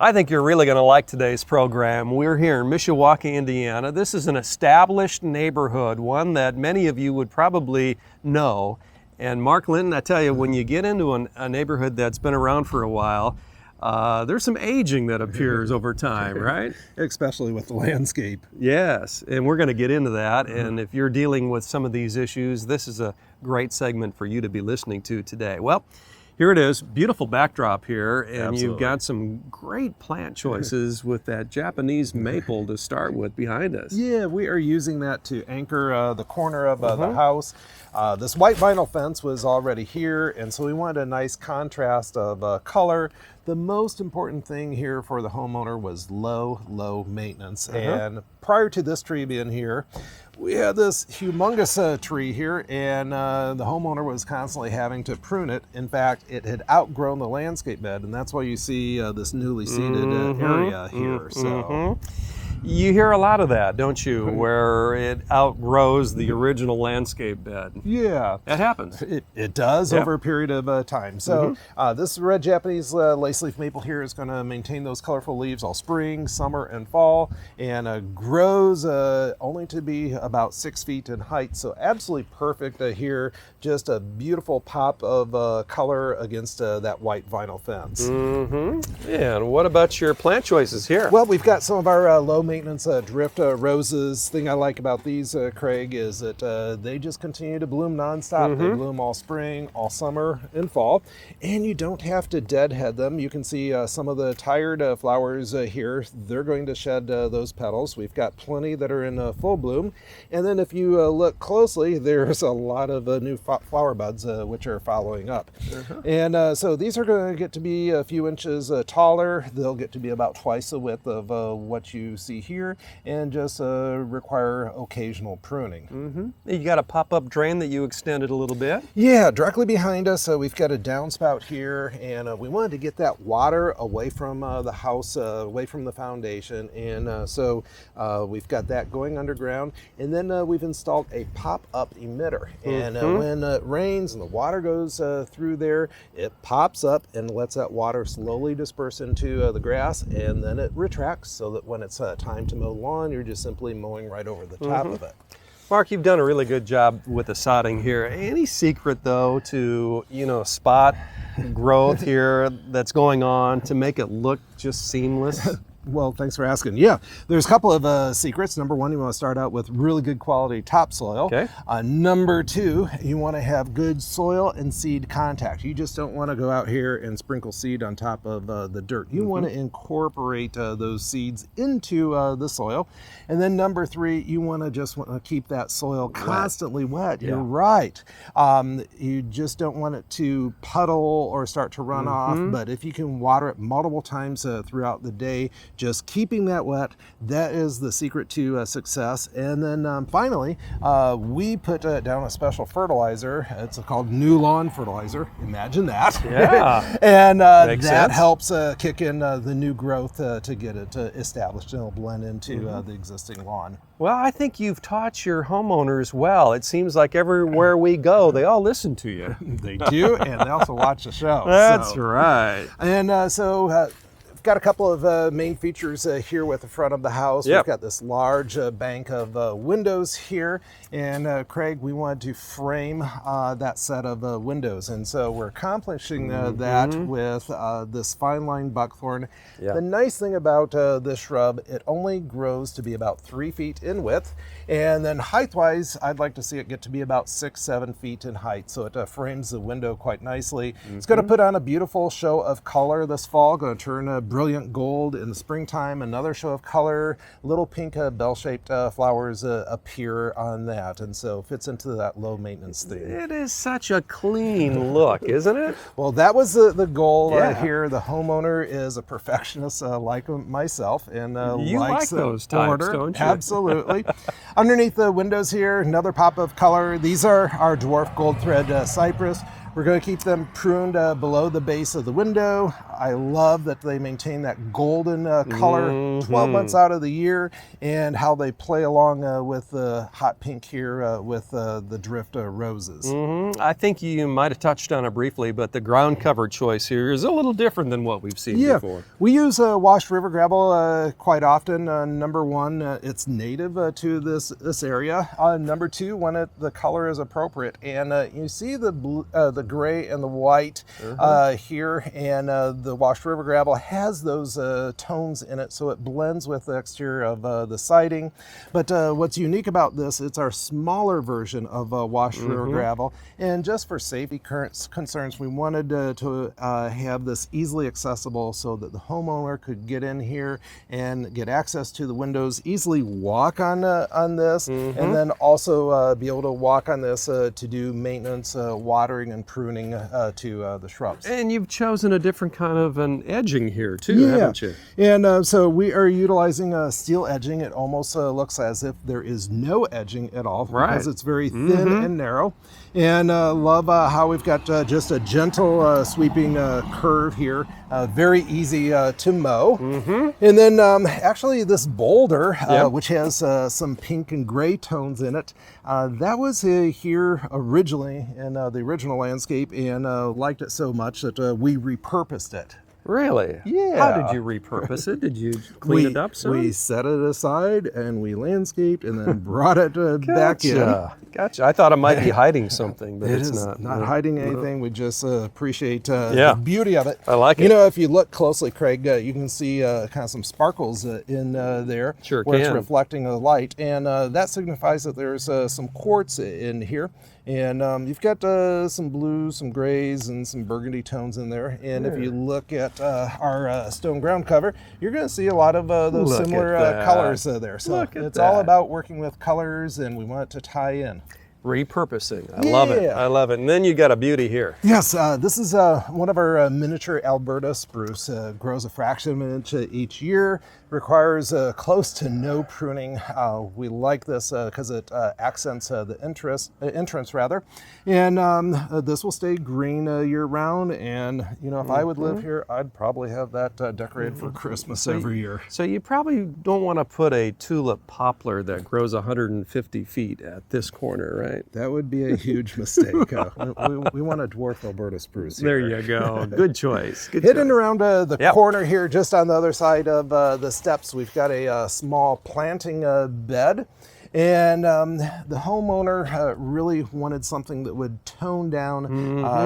I think you're really going to like today's program. We're here in Mishawaka, Indiana. This is an established neighborhood, one that many of you would probably know. And Mark Linton, I tell you, when you get into a neighborhood that's been around for a while, there's some aging that appears over time, right? Especially with the landscape. Yes, and we're going to get into that. And if you're dealing with some of these issues, this is a great segment for you to be listening to today. Well, here it is, beautiful backdrop here, and Absolutely. You've got some great plant choices with that Japanese maple to start with behind us. Yeah, we are using that to anchor the corner of the house. This white vinyl fence was already here, and so we wanted a nice contrast of color. The most important thing here for the homeowner was low maintenance. And prior to this tree being here, we had this humongous tree here, and the homeowner was constantly having to prune it. In fact, it had outgrown the landscape bed, and that's why you see this newly seeded area here. So. You hear a lot of that, don't you, where it outgrows the original landscape bed. Yeah. That happens. It does over a period of time. So this red Japanese lace leaf maple here is going to maintain those colorful leaves all spring, summer, and fall, and grows only to be about 6 feet in height. So absolutely perfect here. Just a beautiful pop of color against that white vinyl fence. Yeah, and what about your plant choices here? Well, we've got some of our low maintenance drift roses. Thing I like about these, Craig, is that they just continue to bloom nonstop. They bloom all spring, all summer, and fall, and you don't have to deadhead them. You can see some of the tired flowers here. They're going to shed those petals. We've got plenty that are in full bloom, and then if you look closely, there's a lot of new flower buds which are following up. And so these are going to get to be a few inches taller. They'll get to be about twice the width of what you see here, and just require occasional pruning. You got a pop-up drain that you extended a little bit. Yeah, directly behind us we've got a downspout here, and we wanted to get that water away from the house, away from the foundation, and so we've got that going underground, and then we've installed a pop-up emitter, and when it rains and the water goes through there, it pops up and lets that water slowly disperse into the grass, and then it retracts so that when it's time to mow lawn, you're just simply mowing right over the top of it. Mark, you've done a really good job with the sodding here. Any secret, though, to, spot growth here that's going on to make it look just seamless? Well, thanks for asking. Yeah, there's a couple of secrets. Number one, you want to start out with really good quality topsoil. Okay. Number two, you want to have good soil and seed contact. You just don't want to go out here and sprinkle seed on top of the dirt. You want to incorporate those seeds into the soil. And then number three, you want to keep that soil constantly wet. You're right. You just don't want it to puddle or start to run off. But if you can water it multiple times throughout the day, just keeping that wet, that is the secret to success. And then finally, we put down a special fertilizer. It's called New Lawn Fertilizer. Imagine that. Yeah. And that sense. helps kick in the new growth to get it established, and it'll blend into the existing lawn. Well, I think you've taught your homeowners well. It seems like everywhere we go, they all listen to you. They do, and they also watch the show. That's right. And so we've got a couple of main features here with the front of the house. Yep. We've got this large bank of windows here, and Craig, we wanted to frame that set of windows, and so we're accomplishing that with this fine line buckthorn. Yeah. The nice thing about this shrub, it only grows to be about 3 feet in width, and then height-wise, I'd like to see it get to be about 6-7 feet in height, so it frames the window quite nicely. It's going to put on a beautiful show of color this fall, going to turn brilliant gold in the springtime. Another show of color, little pink bell-shaped flowers appear on that, and so fits into that low maintenance theme. It is such a clean look, isn't it? Well, that was the goal here. The homeowner is a perfectionist like myself, and you likes like those types, order. don't you? Absolutely. Underneath the windows here, another pop of color. These are our dwarf gold thread cypress. We're going to keep them pruned below the base of the window. I love that they maintain that golden color 12 months out of the year, and how they play along with the hot pink here with the drift roses. I think you might have touched on it briefly, but the ground cover choice here is a little different than what we've seen before. We use washed river gravel quite often. Number one, it's native to this area. Number two, when the color is appropriate, and you see the blue, the gray and the white here, and the washed river gravel has those tones in it, so it blends with the exterior of the siding. But what's unique about this, it's our smaller version of washed river gravel, and just for safety concerns, we wanted to have this easily accessible so that the homeowner could get in here and get access to the windows, easily walk on this, and then also be able to walk on this to do maintenance, watering and pruning to the shrubs. And you've chosen a different kind of an edging here too, haven't you? And so we are utilizing steel edging. It almost looks as if there is no edging at all, because it's very thin and narrow. And love how we've got just a gentle sweeping curve here, very easy to mow. And then actually this boulder, which has some pink and gray tones in it, that was here originally in the original landscape, and liked it so much that we repurposed it. Really? Yeah. How did you repurpose it? Did you clean it up some? We set it aside and we landscaped and then brought it back in. Gotcha. I thought it might be hiding something, but it's not. Not hiding anything. We just appreciate the beauty of it. I like it. You know, if you look closely, Craig, you can see kind of some sparkles in there where it's reflecting the light, and that signifies that there's some quartz in here. And you've got some blues, some grays, and some burgundy tones in there. And if you look at our stone ground cover, you're going to see a lot of those similar colors there. So it's all about working with colors, and we want it to tie in. Repurposing. I love it. I love it. And then you got a beauty here. Yes, this is one of our miniature Alberta spruce. Grows a fraction of an inch each year. Requires close to no pruning. We like this because it accents the entrance rather. And this will stay green year round. And you know, if I would live here, I'd probably have that decorated for Christmas every year. So you probably don't want to put a tulip poplar that grows 150 feet at this corner, right? That would be a huge mistake. We want a dwarf Alberta spruce here. There you go. Good choice. Good Hidden choice. around the corner here, just on the other side of the steps, we've got a small planting bed. And the homeowner really wanted something that would tone down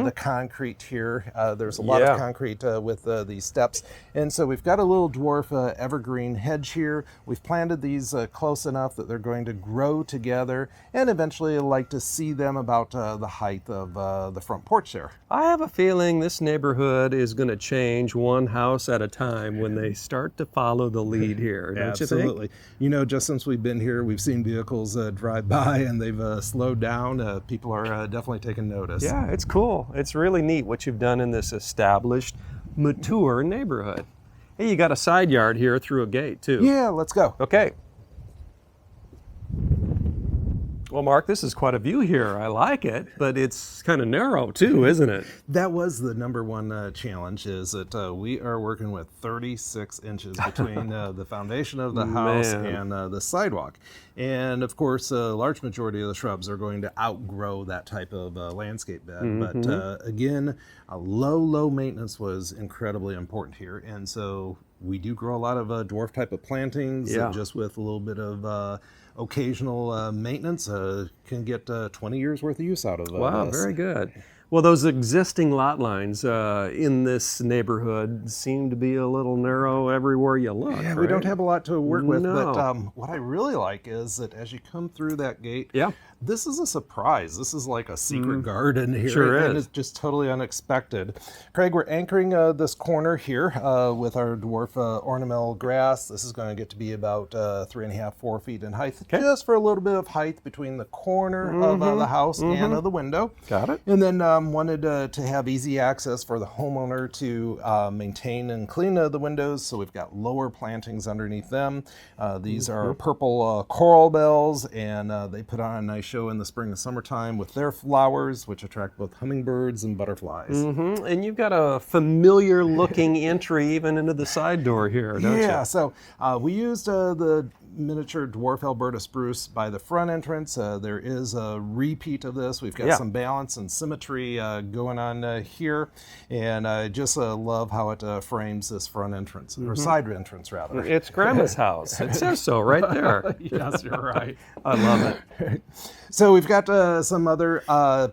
the concrete here. There's a lot of concrete with these steps. And so we've got a little dwarf evergreen hedge here. We've planted these close enough that they're going to grow together, and eventually I'd like to see them about the height of the front porch there. I have a feeling this neighborhood is going to change one house at a time when they start to follow the lead here, don't you think? Absolutely. You know, just since we've been here, we've seen vehicles drive by, and they've slowed down. People are definitely taking notice. Yeah, it's cool. It's really neat what you've done in this established, mature neighborhood. Hey, you got a side yard here through a gate too. Yeah, let's go. Okay. Well, Mark, this is quite a view here. I like it, but it's kind of narrow too, isn't it? That was the number one challenge, is that we are working with 36 inches between the foundation of the house and the sidewalk. And of course, a large majority of the shrubs are going to outgrow that type of landscape bed. But again, low maintenance was incredibly important here. And so we do grow a lot of dwarf type of plantings, just with a little bit of occasional maintenance, can get 20 years worth of use out of this. Wow, very good. Well, those existing lot lines in this neighborhood seem to be a little narrow everywhere you look. Yeah, right? we don't have a lot to work with, No. but what I really like is that as you come through that gate, this is a surprise. This is like a secret garden here. Sure and is. It's just totally unexpected. Craig, we're anchoring this corner here with our dwarf ornamental grass. This is going to get to be about 3.5, 4 feet in height, just for a little bit of height between the corner of the house and of the window. Got it. And then wanted to have easy access for the homeowner to maintain and clean the windows. So we've got lower plantings underneath them. These are purple coral bells, and they put on a nice show in the spring and summertime with their flowers, which attract both hummingbirds and butterflies. And you've got a familiar looking entry even into the side door here, don't you? Yeah, so we used the miniature dwarf Alberta spruce by the front entrance. There is a repeat of this. We've got some balance and symmetry going on here, and I just love how it frames this front entrance, or side entrance rather. It's Grandma's house. It says so right there. Yes, you're right. I love it. So we've got some other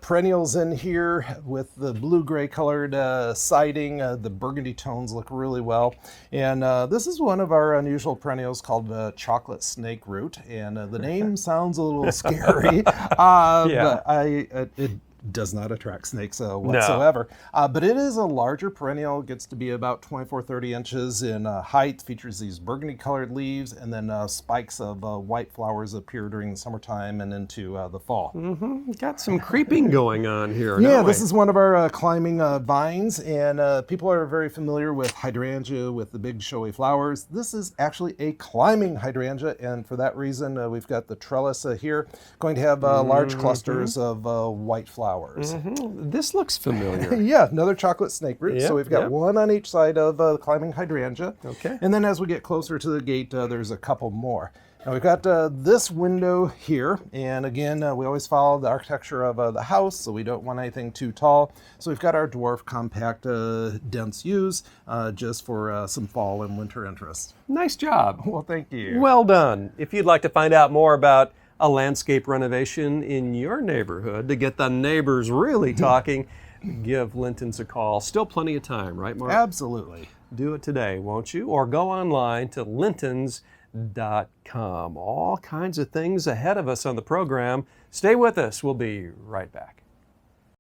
perennials in here with the blue-gray colored siding. The burgundy tones look really well. And this is one of our unusual perennials called chocolate snake root. And the name sounds a little scary, but it does not attract snakes whatsoever. No. But it is a larger perennial. It gets to be about 24, 30 inches in height, features these burgundy colored leaves, and then spikes of white flowers appear during the summertime and into the fall. Got some creeping going on here. Yeah, this is one of our climbing vines, and people are very familiar with hydrangea with the big showy flowers. This is actually a climbing hydrangea, and for that reason, we've got the trellis here going to have large clusters of white flowers. This looks familiar. Yeah, another chocolate snake root. So we've got one on each side of the climbing hydrangea. Okay. And then as we get closer to the gate, there's a couple more. Now we've got this window here, and again, we always follow the architecture of the house, so we don't want anything too tall. So we've got our dwarf compact dense yews just for some fall and winter interest. Nice job. Well, thank you. Well done. If you'd like to find out more about a landscape renovation in your neighborhood to get the neighbors really talking, give Linton's a call. Still plenty of time, right, Mark? Absolutely. Do it today, won't you? Or go online to lintons.com. All kinds of things ahead of us on the program. Stay with us. We'll be right back.